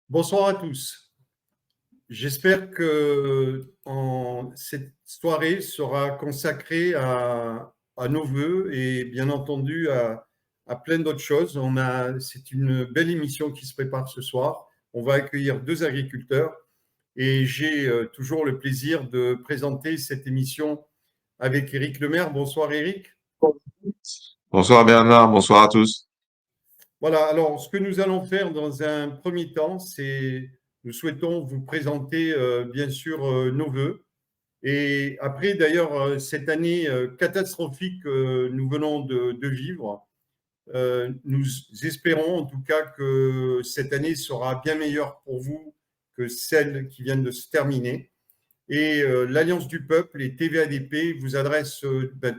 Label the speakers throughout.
Speaker 1: Bonsoir à tous. J'espère que cette soirée sera consacrée à nos vœux et bien entendu à plein d'autres choses. C'est une belle émission qui se prépare ce soir. On va accueillir deux agriculteurs et j'ai toujours le plaisir de présenter cette émission avec Éric Lemaire. Bonsoir Éric.
Speaker 2: Bonsoir Bernard, bonsoir à tous.
Speaker 1: Voilà, alors ce que nous allons faire dans un premier temps, c'est nous souhaitons vous présenter bien sûr nos vœux. Et après, d'ailleurs, cette année catastrophique que nous venons de vivre, nous espérons en tout cas que cette année sera bien meilleure pour vous que celle qui vient de se terminer. Et l'Alliance du Peuple et TVADP vous adressent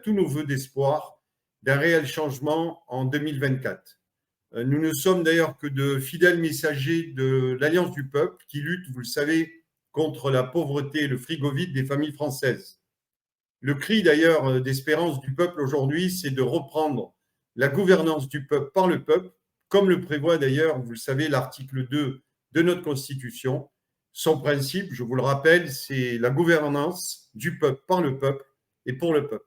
Speaker 1: tous nos vœux d'espoir d'un réel changement en 2024. Nous ne sommes d'ailleurs que de fidèles messagers de l'Alliance du Peuple qui lutte, vous le savez, contre la pauvreté et le frigo vide des familles françaises. Le cri d'ailleurs d'espérance du peuple aujourd'hui, c'est de reprendre la gouvernance du peuple par le peuple, comme le prévoit d'ailleurs, vous le savez, l'article 2 de notre Constitution. Son principe, je vous le rappelle, c'est la gouvernance du peuple par le peuple et pour le peuple.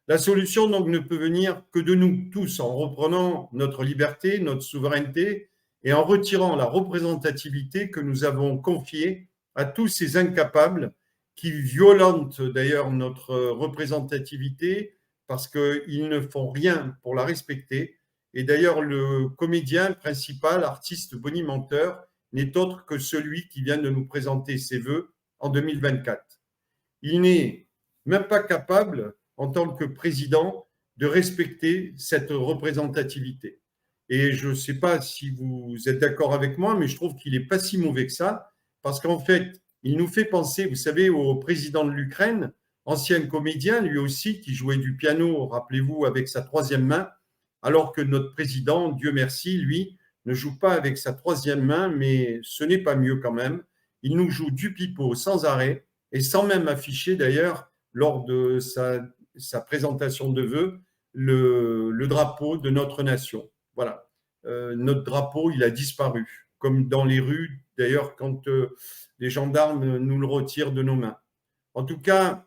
Speaker 1: La solution donc ne peut venir que de nous tous, en reprenant notre liberté, notre souveraineté et en retirant la représentativité que nous avons confiée à tous ces incapables qui violentent d'ailleurs notre représentativité parce qu'ils ne font rien pour la respecter. Et d'ailleurs, le comédien principal, artiste bonimenteur, n'est autre que celui qui vient de nous présenter ses vœux en 2024. Il n'est même pas capable, en tant que président, de respecter cette représentativité. Et je ne sais pas si vous êtes d'accord avec moi, mais je trouve qu'il n'est pas si mauvais que ça, parce qu'en fait, il nous fait penser, vous savez, au président de l'Ukraine, ancien comédien, lui aussi, qui jouait du piano, rappelez-vous, avec sa troisième main, alors que notre président, Dieu merci, lui, ne joue pas avec sa troisième main, mais ce n'est pas mieux quand même. Il nous joue du pipeau sans arrêt, et sans même afficher d'ailleurs, lors de sa présentation de vœux, le drapeau de notre nation. Voilà. Notre drapeau, il a disparu, comme dans les rues, d'ailleurs, quand les gendarmes nous le retirent de nos mains. En tout cas,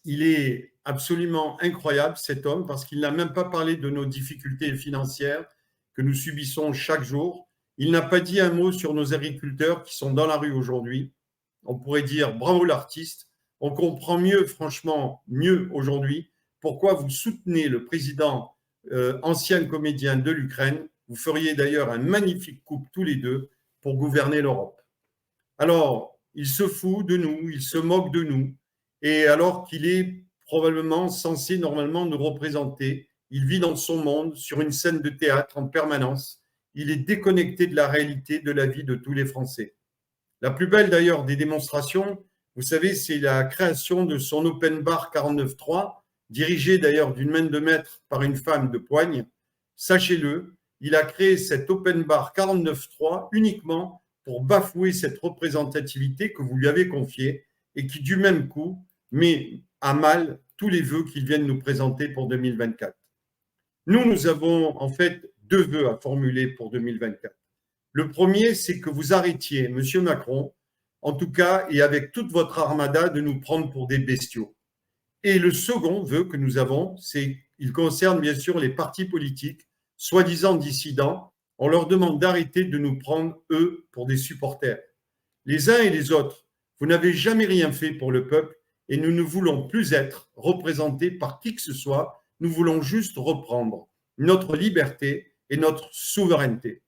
Speaker 1: il est absolument incroyable, cet homme, parce qu'il n'a même pas parlé de nos difficultés financières que nous subissons chaque jour. Il n'a pas dit un mot sur nos agriculteurs qui sont dans la rue aujourd'hui. On pourrait dire bravo l'artiste. On comprend mieux, franchement, mieux aujourd'hui, pourquoi vous soutenez le président ancien comédien de l'Ukraine. Vous feriez d'ailleurs un magnifique couple tous les deux pour gouverner l'Europe. Alors, il se fout de nous, il se moque de nous, et alors qu'il est probablement censé normalement nous représenter, il vit dans son monde, sur une scène de théâtre en permanence. Il est déconnecté de la réalité de la vie de tous les Français. La plus belle d'ailleurs des démonstrations, vous savez, c'est la création de son open bar 49.3, dirigé d'ailleurs d'une main de maître par une femme de poigne. Sachez-le, il a créé cet open bar 49.3 uniquement pour bafouer cette représentativité que vous lui avez confiée et qui, du même coup, met à mal tous les vœux qu'il vient de nous présenter pour 2024. Nous avons en fait deux vœux à formuler pour 2024. Le premier, c'est que vous arrêtiez, Monsieur Macron, en tout cas, et avec toute votre armada, de nous prendre pour des bestiaux. Et le second vœu que nous avons, il concerne bien sûr les partis politiques, soi-disant dissidents. On leur demande d'arrêter de nous prendre, eux, pour des supporters. Les uns et les autres, vous n'avez jamais rien fait pour le peuple et nous ne voulons plus être représentés par qui que ce soit. Nous voulons juste reprendre notre liberté et notre souveraineté.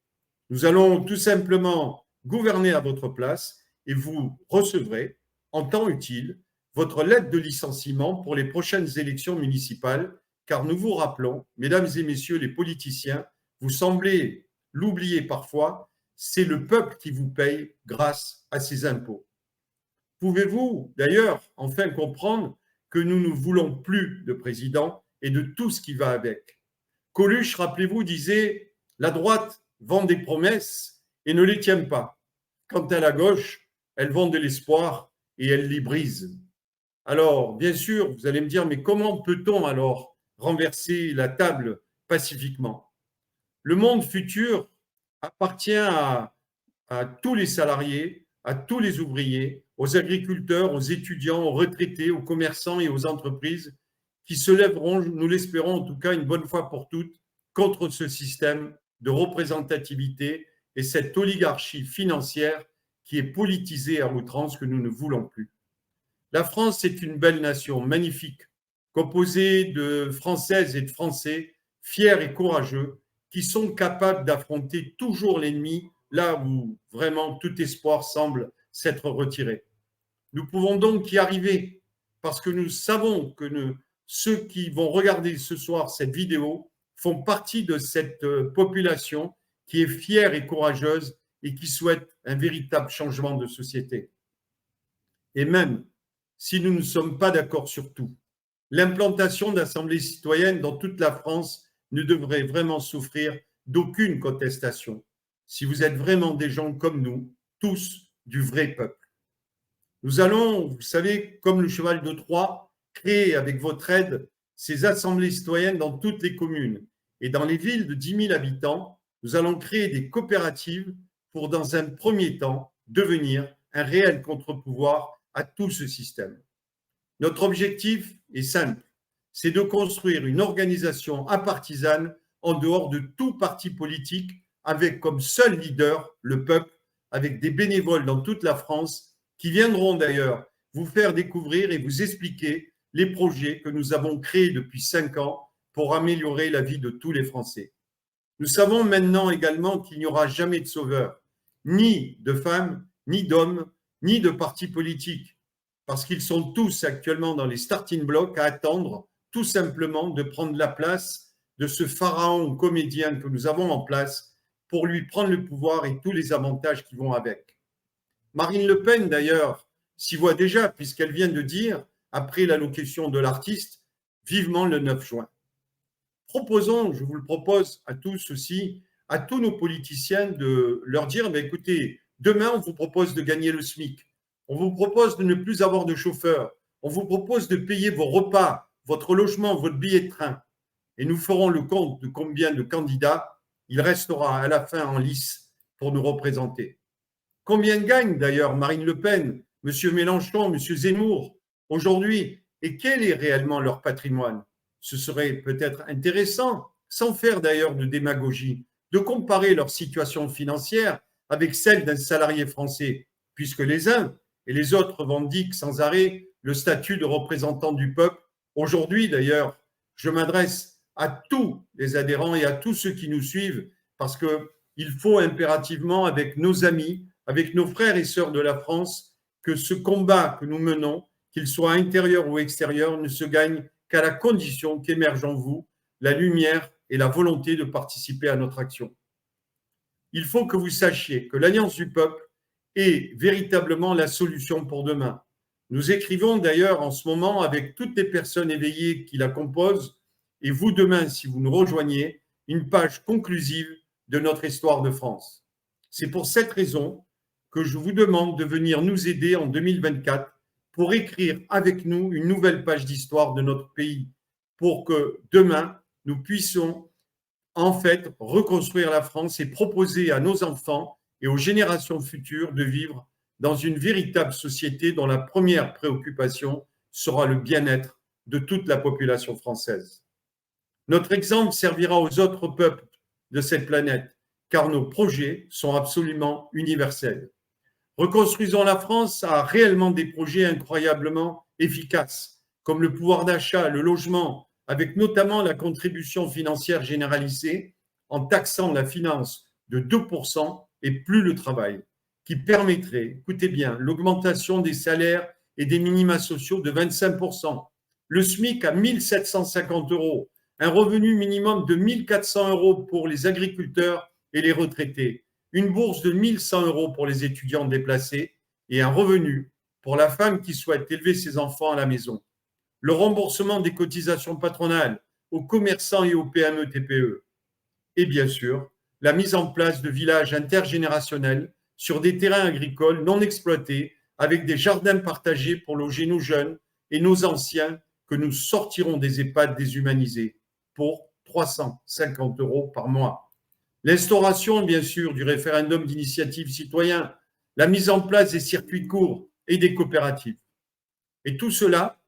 Speaker 1: Nous allons tout simplement gouverner à votre place et vous recevrez, en temps utile, votre lettre de licenciement pour les prochaines élections municipales, car nous vous rappelons, mesdames et messieurs les politiciens, vous semblez l'oublier parfois, c'est le peuple qui vous paye grâce à ses impôts. Pouvez-vous d'ailleurs enfin comprendre que nous ne voulons plus de président et de tout ce qui va avec? Coluche, rappelez-vous, disait « La droite vend des promesses et ne les tient pas. Quant à la gauche, elle vend de l'espoir et elle les brise. » Alors, bien sûr, vous allez me dire, mais comment peut-on alors renverser la table pacifiquement? Le monde futur appartient à à tous les salariés, à tous les ouvriers, aux agriculteurs, aux étudiants, aux retraités, aux commerçants et aux entreprises qui se lèveront, nous l'espérons en tout cas une bonne fois pour toutes, contre ce système de représentativité et cette oligarchie financière qui est politisée à outrance que nous ne voulons plus. La France est une belle nation, magnifique, composée de Françaises et de Français fiers et courageux qui sont capables d'affronter toujours l'ennemi là où vraiment tout espoir semble s'être retiré. Nous pouvons donc y arriver parce que nous savons que ceux qui vont regarder ce soir cette vidéo font partie de cette population qui est fière et courageuse et qui souhaite un véritable changement de société. Et même si nous ne sommes pas d'accord sur tout, l'implantation d'assemblées citoyennes dans toute la France ne devrait vraiment souffrir d'aucune contestation, si vous êtes vraiment des gens comme nous, tous du vrai peuple. Nous allons, vous savez, comme le cheval de Troie, créer avec votre aide ces assemblées citoyennes dans toutes les communes. Et dans les villes de 10 000 habitants, nous allons créer des coopératives pour, dans un premier temps, devenir un réel contre-pouvoir à tout ce système. Notre objectif est simple, c'est de construire une organisation apartisane en dehors de tout parti politique, avec comme seul leader le peuple, avec des bénévoles dans toute la France qui viendront d'ailleurs vous faire découvrir et vous expliquer les projets que nous avons créés depuis 5 ans pour améliorer la vie de tous les Français. Nous savons maintenant également qu'il n'y aura jamais de sauveur, ni de femmes, ni d'hommes, ni de partis politiques, parce qu'ils sont tous actuellement dans les starting blocks à attendre tout simplement de prendre la place de ce pharaon comédien que nous avons en place pour lui prendre le pouvoir et tous les avantages qui vont avec. Marine Le Pen, d'ailleurs, s'y voit déjà, puisqu'elle vient de dire, après l'allocution de l'artiste, vivement le 9 juin. Proposons, je vous le propose à tous aussi, à tous nos politiciens de leur dire, mais écoutez, demain, on vous propose de gagner le SMIC. On vous propose de ne plus avoir de chauffeur. On vous propose de payer vos repas, votre logement, votre billet de train. Et nous ferons le compte de combien de candidats il restera à la fin en lice pour nous représenter. Combien gagne d'ailleurs Marine Le Pen, M. Mélenchon, M. Zemmour aujourd'hui, et quel est réellement leur patrimoine? Ce serait peut-être intéressant, sans faire d'ailleurs de démagogie, de comparer leur situation financière avec celle d'un salarié français, puisque les uns et les autres revendiquent sans arrêt le statut de représentant du peuple. Aujourd'hui d'ailleurs, je m'adresse à tous les adhérents et à tous ceux qui nous suivent, parce qu'il faut impérativement, avec nos amis, avec nos frères et sœurs de la France, que ce combat que nous menons, qu'il soit intérieur ou extérieur, ne se gagne qu'à la condition qu'émerge en vous la lumière et la volonté de participer à notre action. Il faut que vous sachiez que l'Alliance du peuple est véritablement la solution pour demain. Nous écrivons d'ailleurs en ce moment avec toutes les personnes éveillées qui la composent, et vous demain, si vous nous rejoignez, une page conclusive de notre histoire de France. C'est pour cette raison que je vous demande de venir nous aider en 2024 pour écrire avec nous une nouvelle page d'histoire de notre pays, pour que demain, nous puissions en fait reconstruire la France et proposer à nos enfants et aux générations futures de vivre dans une véritable société dont la première préoccupation sera le bien-être de toute la population française. Notre exemple servira aux autres peuples de cette planète, car nos projets sont absolument universels. Reconstruisons la France a réellement des projets incroyablement efficaces, comme le pouvoir d'achat, le logement, avec notamment la contribution financière généralisée en taxant la finance de 2% et plus le travail, qui permettrait, écoutez bien, l'augmentation des salaires et des minima sociaux de 25%, le SMIC à 1 750 €, un revenu minimum de 1 400 € pour les agriculteurs et les retraités, une bourse de 1 100 € pour les étudiants déplacés et un revenu pour la femme qui souhaite élever ses enfants à la maison. Le remboursement des cotisations patronales aux commerçants et aux PME-TPE. Et bien sûr, la mise en place de villages intergénérationnels sur des terrains agricoles non exploités avec des jardins partagés pour loger nos jeunes et nos anciens que nous sortirons des EHPAD déshumanisés pour 350 € par mois. L'instauration, bien sûr, du référendum d'initiative citoyen, la mise en place des circuits courts et des coopératives. Et tout cela,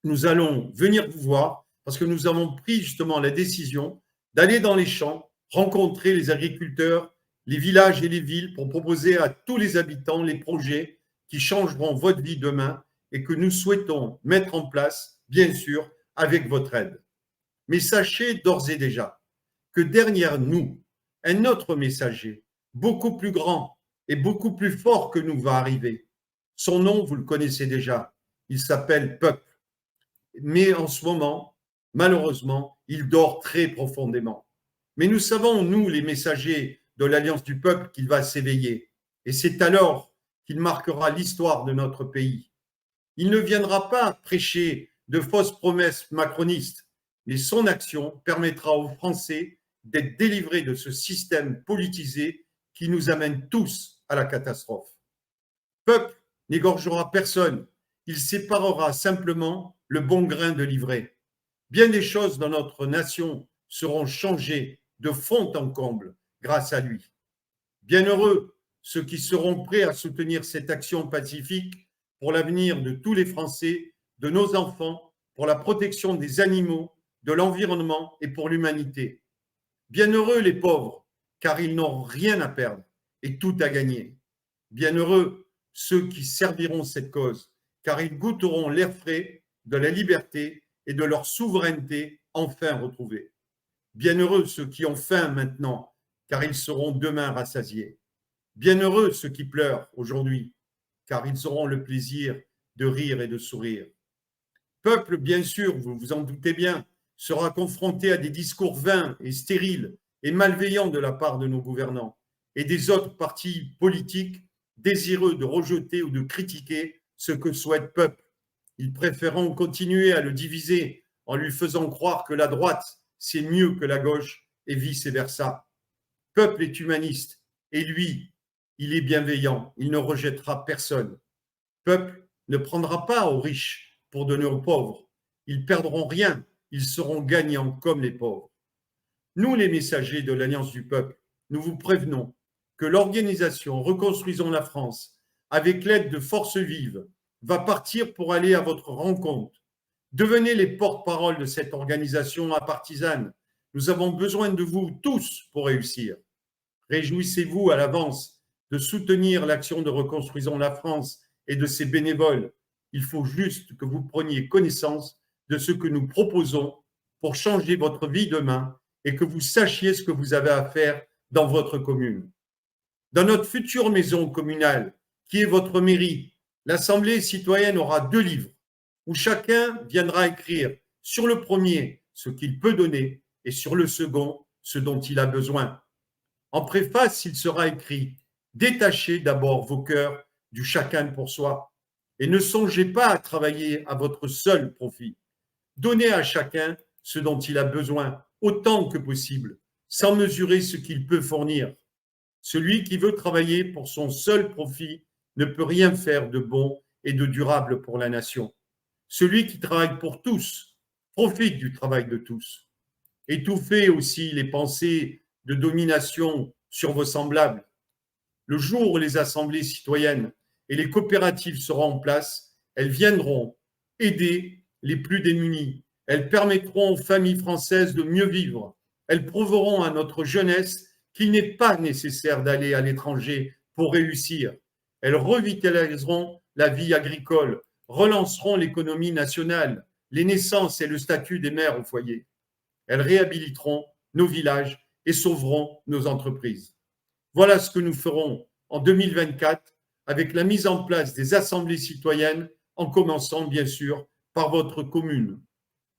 Speaker 1: nous allons venir vous voir parce que nous avons pris justement la décision d'aller dans les champs, rencontrer les agriculteurs, les villages et les villes pour proposer à tous les habitants les projets qui changeront votre vie demain et que nous souhaitons mettre en place, bien sûr, avec votre aide. Mais sachez d'ores et déjà que derrière nous, un autre messager, beaucoup plus grand et beaucoup plus fort que nous, va arriver. Son nom, vous le connaissez déjà. Il s'appelle Peuple. Mais en ce moment, malheureusement, il dort très profondément. Mais nous savons, nous, les messagers de l'Alliance du peuple, qu'il va s'éveiller. Et c'est alors qu'il marquera l'histoire de notre pays. Il ne viendra pas prêcher de fausses promesses macronistes, mais son action permettra aux Français d'être délivrés de ce système politisé qui nous amène tous à la catastrophe. Peuple n'égorgera personne, il séparera simplement le bon grain de l'ivraie. Bien des choses dans notre nation seront changées de fond en comble grâce à lui. Bienheureux ceux qui seront prêts à soutenir cette action pacifique pour l'avenir de tous les Français, de nos enfants, pour la protection des animaux, de l'environnement et pour l'humanité. Bienheureux les pauvres, car ils n'ont rien à perdre et tout à gagner. Bienheureux ceux qui serviront cette cause, car ils goûteront l'air frais de la liberté et de leur souveraineté enfin retrouvée. Bienheureux ceux qui ont faim maintenant, car ils seront demain rassasiés. Bienheureux ceux qui pleurent aujourd'hui, car ils auront le plaisir de rire et de sourire. Peuple, bien sûr, vous vous en doutez bien, sera confronté à des discours vains et stériles et malveillants de la part de nos gouvernants et des autres partis politiques désireux de rejeter ou de critiquer ce que souhaite Peuple. Ils préféreront continuer à le diviser en lui faisant croire que la droite, c'est mieux que la gauche et vice-versa. Peuple est humaniste et lui, il est bienveillant, il ne rejettera personne. Peuple ne prendra pas aux riches pour donner aux pauvres. Ils perdront rien, ils seront gagnants comme les pauvres. Nous, les messagers de l'Alliance du peuple, nous vous prévenons que l'organisation Reconstruisons la France, avec l'aide de Forces Vives, va partir pour aller à votre rencontre. Devenez les porte-parole de cette organisation apartisane. Nous avons besoin de vous tous pour réussir. Réjouissez-vous à l'avance de soutenir l'action de Reconstruisons la France et de ses bénévoles. Il faut juste que vous preniez connaissance de ce que nous proposons pour changer votre vie demain et que vous sachiez ce que vous avez à faire dans votre commune. Dans notre future maison communale, qui est votre mairie, l'Assemblée citoyenne aura 2 livres où chacun viendra écrire sur le premier ce qu'il peut donner et sur le second ce dont il a besoin. En préface, il sera écrit « Détachez d'abord vos cœurs du chacun pour soi et ne songez pas à travailler à votre seul profit. Donnez à chacun ce dont il a besoin autant que possible, sans mesurer ce qu'il peut fournir. Celui qui veut travailler pour son seul profit ne peut rien faire de bon et de durable pour la nation. Celui qui travaille pour tous profite du travail de tous. Étouffez aussi les pensées de domination sur vos semblables. Le jour où les assemblées citoyennes et les coopératives seront en place, elles viendront aider les plus démunis. Elles permettront aux familles françaises de mieux vivre. Elles prouveront à notre jeunesse qu'il n'est pas nécessaire d'aller à l'étranger pour réussir. Elles revitaliseront la vie agricole, relanceront l'économie nationale, les naissances et le statut des mères au foyer. Elles réhabiliteront nos villages et sauveront nos entreprises. Voilà ce que nous ferons en 2024 avec la mise en place des assemblées citoyennes, en commençant bien sûr par votre commune.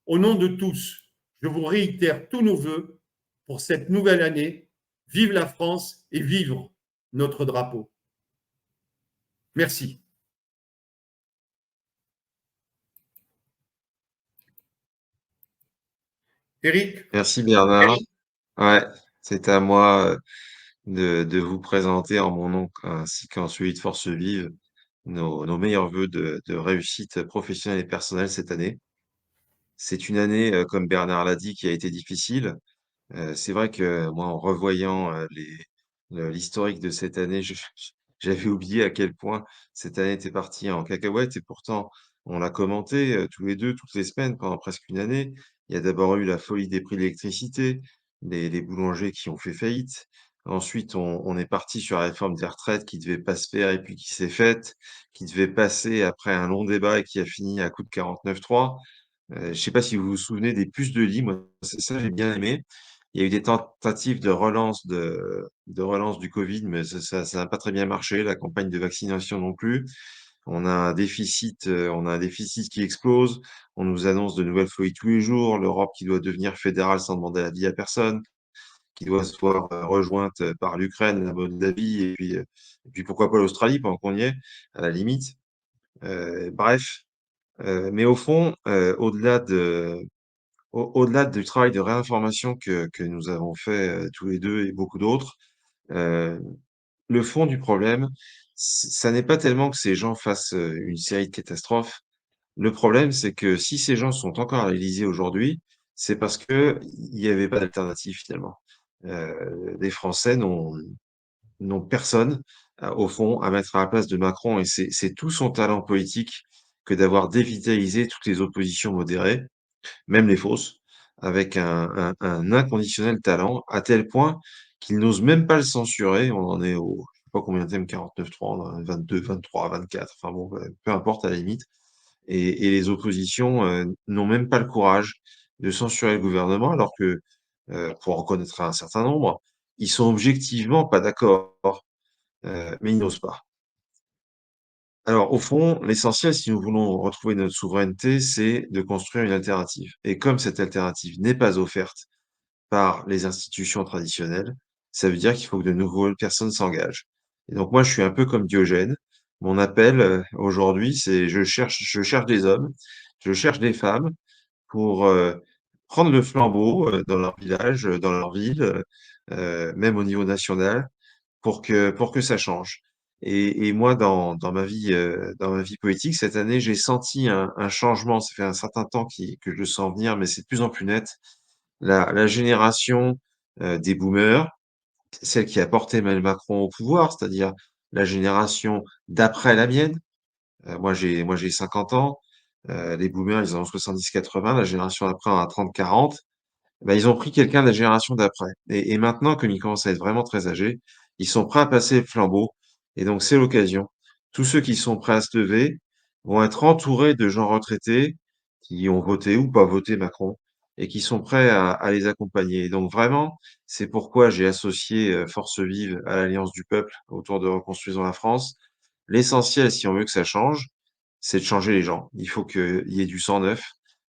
Speaker 1: Au nom de tous, je vous réitère tous nos vœux pour cette nouvelle année. Vive la France et vivre notre drapeau. Merci. Éric?
Speaker 2: Merci Bernard. Ouais, c'est à moi de vous présenter en mon nom ainsi qu'en celui de Force Vive nos meilleurs vœux de réussite professionnelle et personnelle cette année. C'est une année, comme Bernard l'a dit, qui a été difficile. C'est vrai que moi, en revoyant, l'historique de cette année, j'avais oublié à quel point cette année était partie en cacahuète et pourtant on l'a commenté, tous les 2 toutes les semaines pendant presque une année. Il y a d'abord eu la folie des prix de l'électricité, les boulangers qui ont fait faillite. Ensuite, on est parti sur la réforme des retraites qui devait pas se faire et puis qui s'est faite, qui devait passer après un long débat et qui a fini à coup de 49-3. Je sais pas si vous vous souvenez des puces de lit, moi, c'est ça j'ai bien aimé. Il y a eu des tentatives de relance du Covid, mais ça n'a pas très bien marché, la campagne de vaccination non plus. On a un déficit qui explose. On nous annonce de nouvelles folies tous les jours. L'Europe qui doit devenir fédérale sans demander l'avis à personne, qui doit se voir rejointe par l'Ukraine, la Moldavie, et puis pourquoi pas l'Australie pendant qu'on y est, à la limite. Bref, mais au fond, au-delà du travail de réinformation que nous avons fait, tous les 2 et beaucoup d'autres, heu, le fond du problème, ça n'est pas tellement que ces gens fassent, une série de catastrophes. Le problème, c'est que si ces gens sont encore à l'Élysée aujourd'hui, c'est parce qu'il y avait pas d'alternative finalement. Les Français n'ont personne, au fond, à mettre à la place de Macron et c'est tout son talent politique que d'avoir dévitalisé toutes les oppositions modérées, même les fausses, avec un inconditionnel talent, à tel point qu'ils n'osent même pas le censurer. On en est au, je sais pas combienième 49.3, on en est 22, 23, 24, enfin bon, peu importe à la limite. Et les oppositions n'ont même pas le courage de censurer le gouvernement, alors que, pour en connaître un certain nombre, ils sont objectivement pas d'accord, mais ils n'osent pas. Alors, au fond, l'essentiel, si nous voulons retrouver notre souveraineté, c'est de construire une alternative. Et comme cette alternative n'est pas offerte par les institutions traditionnelles, ça veut dire qu'il faut que de nouvelles personnes s'engagent. Et donc moi, je suis un peu comme Diogène. Mon appel, aujourd'hui, c'est je cherche des hommes, je cherche des femmes pour, prendre le flambeau, dans leur village, dans leur ville, même au niveau national, pour que ça change. Et moi, dans ma vie politique, cette année, j'ai senti un changement. Ça fait un certain temps que je le sens venir, mais c'est de plus en plus net. La génération des boomers, celle qui a porté Emmanuel Macron au pouvoir, c'est-à-dire la génération d'après la mienne. Moi, j'ai 50 ans. Les boomers, ils ont 70-80. La génération d'après en a 30-40. Bah, ils ont pris quelqu'un de la génération d'après. Et maintenant, comme ils commencent à être vraiment très âgés, ils sont prêts à passer le flambeau. Et donc, c'est l'occasion. Tous ceux qui sont prêts à se lever vont être entourés de gens retraités qui ont voté ou pas voté Macron et qui sont prêts à les accompagner. Et donc, vraiment, c'est pourquoi j'ai associé Force Vive à l'Alliance du Peuple autour de Reconstruisons la France. L'essentiel, si on veut que ça change, c'est de changer les gens. Il faut qu'il y ait du sang neuf.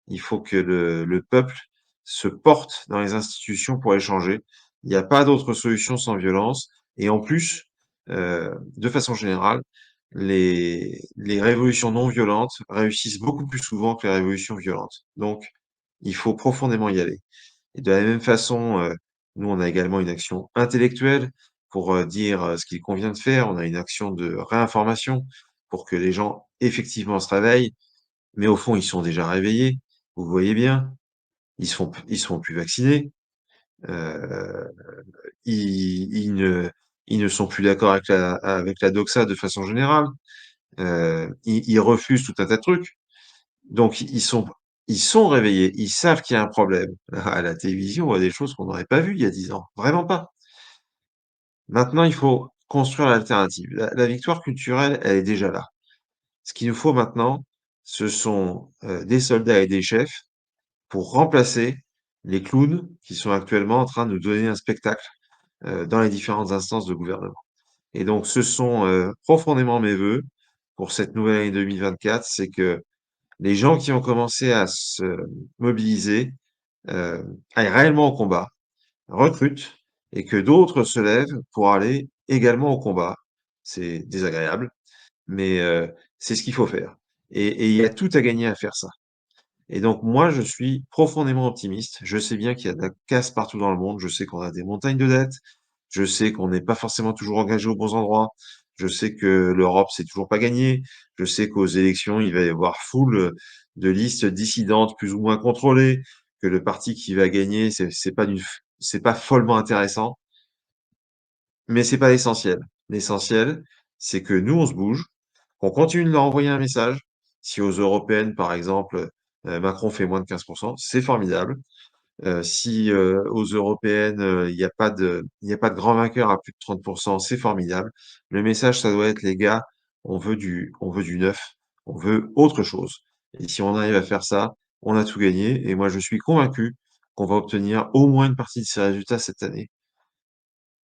Speaker 2: Il faut que le peuple se porte dans les institutions pour échanger. Il n'y a pas d'autre solution sans violence. Et en plus, de façon générale, les révolutions non violentes réussissent beaucoup plus souvent que les révolutions violentes. Donc, il faut profondément y aller. Et de la même façon, nous, on a également une action intellectuelle pour dire ce qu'il convient de faire. On a une action de réinformation pour que les gens effectivement se réveillent. Mais au fond, ils sont déjà réveillés. Vous voyez bien, ils se font plus vacciner. Heu, ils ils ne sont plus d'accord avec la doxa de façon générale. Ils refusent tout un tas de trucs. Donc ils sont réveillés, ils savent qu'il y a un problème. À la télévision, on voit des choses qu'on n'aurait pas vues il y a 10 ans, vraiment pas. Maintenant, il faut construire l'alternative. La victoire culturelle, elle est déjà là. Ce qu'il nous faut maintenant, ce sont, des soldats et des chefs pour remplacer les clowns qui sont actuellement en train de nous donner un spectacle, dans les différentes instances de gouvernement. Et donc ce sont, profondément mes vœux pour cette nouvelle année 2024, c'est que les gens qui ont commencé à se mobiliser, aillent réellement au combat, recrutent et que d'autres se lèvent pour aller également au combat. C'est désagréable, mais c'est ce qu'il faut faire et il y a tout à gagner à faire ça. Et donc moi, je suis profondément optimiste. Je sais bien qu'il y a de la casse partout dans le monde. Je sais qu'on a des montagnes de dettes. Je sais qu'on n'est pas forcément toujours engagé aux bons endroits. Je sais que l'Europe, c'est toujours pas gagné. Je sais qu'aux élections, il va y avoir foule de listes dissidentes plus ou moins contrôlées, que le parti qui va gagner, c'est pas d'une c'est pas follement intéressant, mais c'est pas l'essentiel. L'essentiel, c'est que nous, on se bouge, qu'on continue de leur envoyer un message. Si aux européennes, par exemple, Macron fait moins de 15%, c'est formidable. Si aux européennes, il y a pas de grand vainqueur à plus de 30%, c'est formidable. Le message, ça doit être, les gars, on veut du neuf, on veut autre chose. Et si on arrive à faire ça, on a tout gagné. Et moi, je suis convaincu qu'on va obtenir au moins une partie de ces résultats cette année.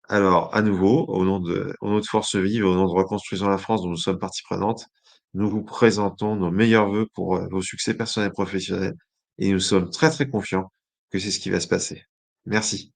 Speaker 2: Alors, à nouveau, au nom de Force Vive, au nom de Reconstruisons la France, dont nous sommes partie prenante, nous vous présentons nos meilleurs vœux pour vos succès personnels et professionnels. Et nous sommes très, très confiants que c'est ce qui va se passer. Merci.